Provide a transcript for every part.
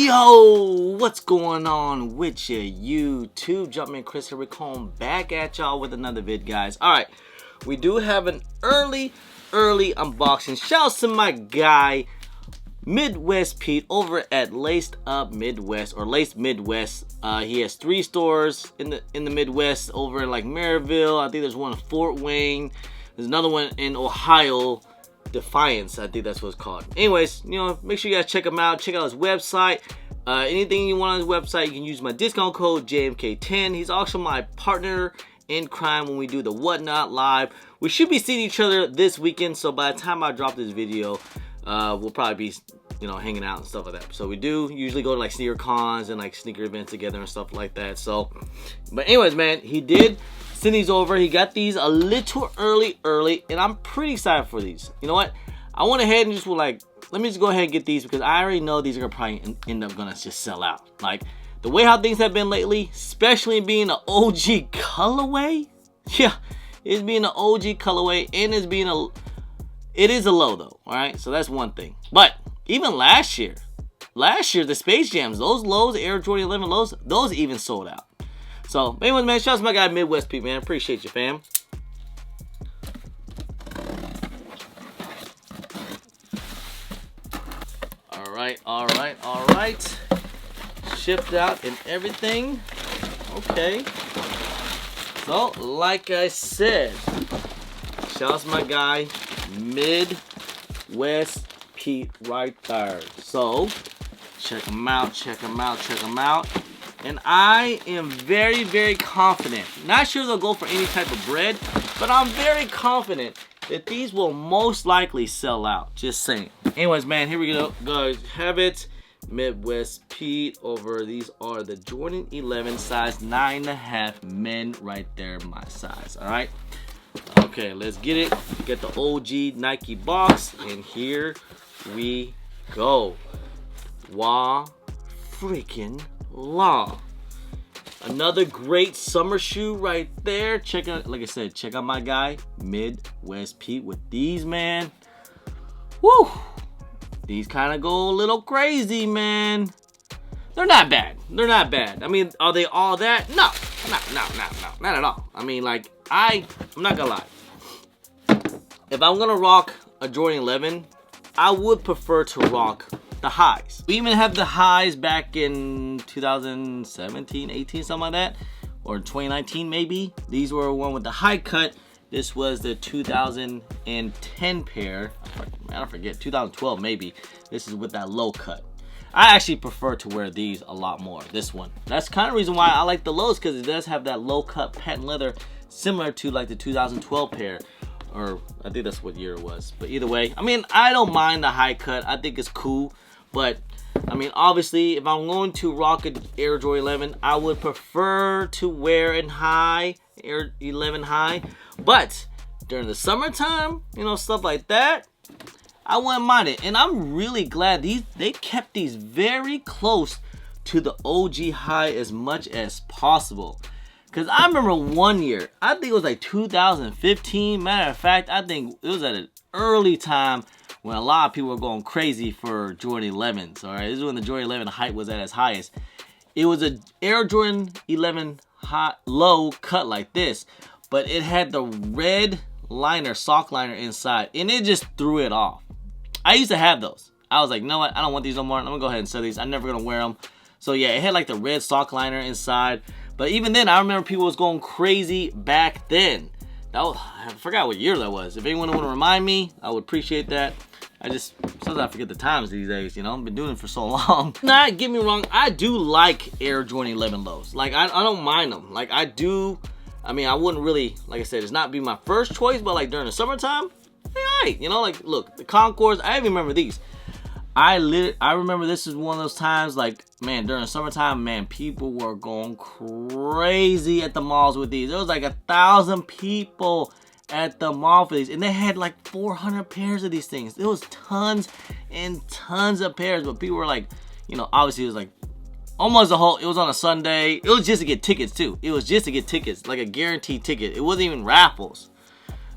Yo, what's going on with you, YouTube? Jumpman Chris here. We're coming back at y'all with another vid, guys. Alright, we do have an early unboxing. Shouts to my guy, Midwest Pete, over at Laced Up Midwest, or Laced Midwest. He has 3 stores in the Midwest, over in like Maryville. I think there's one in Fort Wayne. There's another one in Ohio. Defiance, I think that's what it's called. Anyways, you know, make sure you guys check him out. Check out his website. Anything you want on his website, you can use my discount code JMK10. He's also my partner in crime when we do the Whatnot live. We should be seeing each other this weekend, so by the time I drop this video, we'll probably be, you know, hanging out and stuff like that. So we do usually go to like sneaker cons and like sneaker events together and stuff like that. So, but anyways, man, he did send these over. He got these a little early, and I'm pretty excited for these. You know what? I went ahead and just was like, let me just go ahead and get these because I already know these are gonna probably end up gonna just sell out. Like the way how things have been lately, especially being an OG colorway. Yeah, it's being an OG colorway, and it is a low though. All right, so that's one thing. But even last year, the Space Jams, those lows, Air Jordan 11 lows, those even sold out. So, anyways, man, shout out to my guy Midwest Pete, man. Appreciate you, fam. All right. Shipped out and everything. Okay. So, like I said, shout out to my guy Midwest Pete right there. So, check him out. And I am very confident. Not sure they'll go for any type of bread, but I'm very confident that these will most likely sell out. Just saying. Anyways, man, here we go. Guys, have it. Midwest Pete over. These are the Jordan 11 size 9.5 men right there, my size. All right. Okay, let's get it. Get the OG Nike box, and here we go. Wah freaking law. Another great summer shoe right there. Check out, like I said, check out my guy Midwest Pete with these, man. Woo! These kind of go a little crazy, man. They're not bad. I mean, are they all that? No, not at all. I mean, like, I'm not gonna lie. If I'm gonna rock a Jordan 11, I would prefer to rock the highs. We even have the highs back in 2017, 18, something like that, or 2019 maybe. These were one with the high cut. This was the 2010 pair. I forget, 2012 maybe. This is with that low cut. I actually prefer to wear these a lot more. This one. That's kind of the reason why I like the lows, because it does have that low cut patent leather, similar to like the 2012 pair. Or I think that's what year it was. But either way, I mean, I don't mind the high cut. I think it's cool. But, I mean, obviously, if I'm going to rock an Air Jordan 11, I would prefer to wear an high, Air 11 high. But, during the summertime, you know, stuff like that, I wouldn't mind it. And I'm really glad they kept these very close to the OG high as much as possible. Because I remember one year, I think it was like 2015. Matter of fact, I think it was at an early time when a lot of people were going crazy for Jordan 11s. All right, this is when the Jordan 11 height was at its highest. It was an Air Jordan 11 high, low cut like this, but it had the red liner, sock liner inside, and it just threw it off. I used to have those. I was like, you know what? I don't want these no more. I'm gonna go ahead and sell these. I'm never gonna wear them. So yeah, it had like the red sock liner inside. But even then, I remember people was going crazy back then. I forgot what year that was. If anyone want to remind me, I would appreciate that. Sometimes I forget the times these days, you know. I've been doing it for so long. Not get me wrong, I do like Air Jordan 11 lows. Like, I don't mind them. Like, I do. I mean, I wouldn't really, like I said, it's not be my first choice, but like during the summertime, hey, you know, like, look, the Concords, I even remember these. I remember this is one of those times, like, man, during the summertime, man, people were going crazy at the malls with these. There was like 1,000 people at the mall for these, and they had like 400 pairs of these things. There was tons and tons of pairs, but people were like, you know, obviously it was like almost it was on a Sunday. It was just to get tickets too. It was just to get tickets, like a guaranteed ticket. It wasn't even raffles.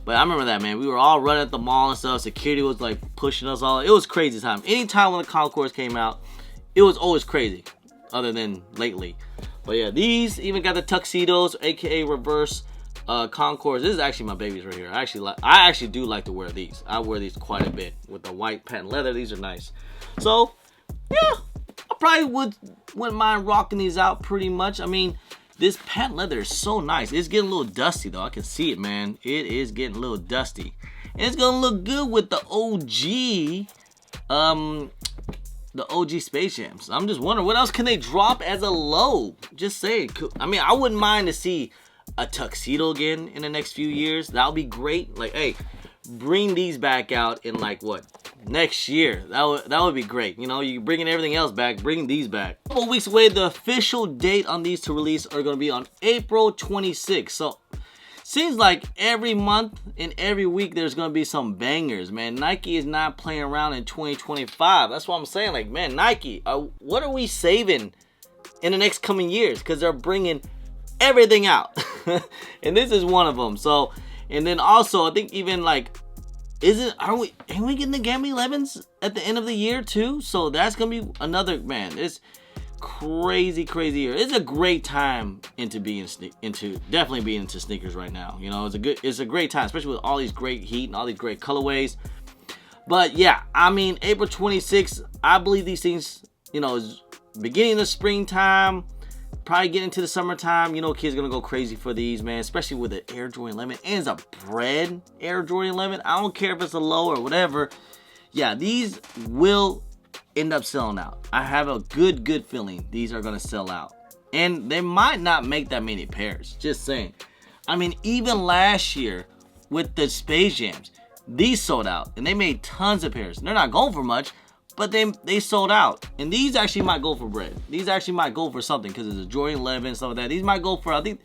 But I remember that, man. We were all running at the mall and stuff. Security was like pushing us all. It was crazy time. Anytime when the Concords came out, it was always crazy, other than lately. But yeah, these even got the tuxedos, aka reverse Concords. This is actually my babies right here. I actually do like to wear these. I wear these quite a bit with the white patent leather. These are nice. So yeah, I probably wouldn't mind rocking these out pretty much. I mean, this patent leather is so nice. It's getting a little dusty though. I can see it, man. It is getting a little dusty. And it's gonna look good with the OG Space Jams. I'm just wondering, what else can they drop as a low? Just saying. I mean, I wouldn't mind to see a tuxedo again in the next few years. That would be great. Like, hey, bring these back out in like what? Next year. That would be great. You know, you bringing everything else back, bring these back. A couple weeks away, the official date on these to release are going to be on April 26th. So seems like every month and every week there's going to be some bangers, man. Nike is not playing around in 2025. That's what I'm saying. Like, man, Nike, what are we saving in the next coming years? Because they're bringing everything out. And this is one of them. So, and then also, I think even like, ain't we getting the Gamma 11s at the end of the year too? So that's going to be another, man, it's crazy year. It's a great time definitely being into sneakers right now. You know, it's a great time, especially with all these great heat and all these great colorways. But yeah, I mean, April 26th, I believe these things, you know, is beginning of springtime, probably getting into the summertime. You know, kids gonna go crazy for these, man, especially with the Air Jordan 11 and it's a Bred Air Jordan 11. I don't care if it's a low or whatever. Yeah, these will end up selling out. I have a good feeling these are gonna sell out, and they might not make that many pairs. Just saying. I mean, even last year with the Space Jams, these sold out, and they made tons of pairs. They're not going for much, but they sold out. And these actually might go for Bred. These actually might go for something because it's a Jordan 11 and stuff like that. These might go for, I think,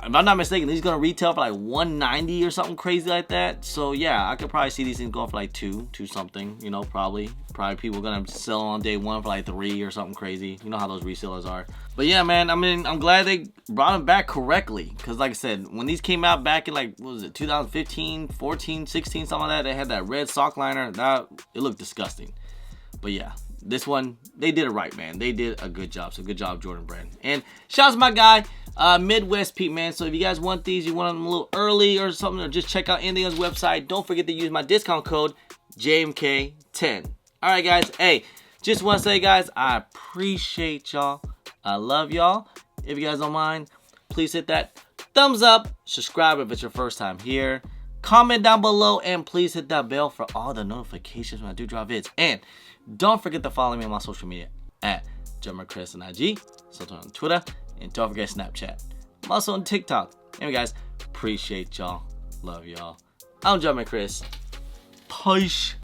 if I'm not mistaken, these gonna retail for like $190 or something crazy like that. So yeah, I could probably see these things going for like two something. You know, probably people gonna sell on day one for like $3 or something crazy. You know how those resellers are. But yeah, man, I mean, I'm glad they brought them back correctly, because like I said, when these came out back in like, what was it, 2015, 14, 16, something like that, they had that red sock liner. It looked disgusting. But yeah, this one, they did it right, man. They did a good job. So good job, Jordan Brand. And shout out to my guy, Midwest Pete, man. So if you guys want these, you want them a little early or something, or just check out anything on his website, don't forget to use my discount code JMK10. All right, guys. Hey, just want to say, guys, I appreciate y'all. I love y'all. If you guys don't mind, please hit that thumbs up. Subscribe if it's your first time here. Comment down below, and please hit that bell for all the notifications when I do drop vids. And don't forget to follow me on my social media at Chris on IG, so on Twitter, and don't forget Snapchat. I'm also on TikTok. Anyway, guys, appreciate y'all. Love y'all. I'm Chris. Peace.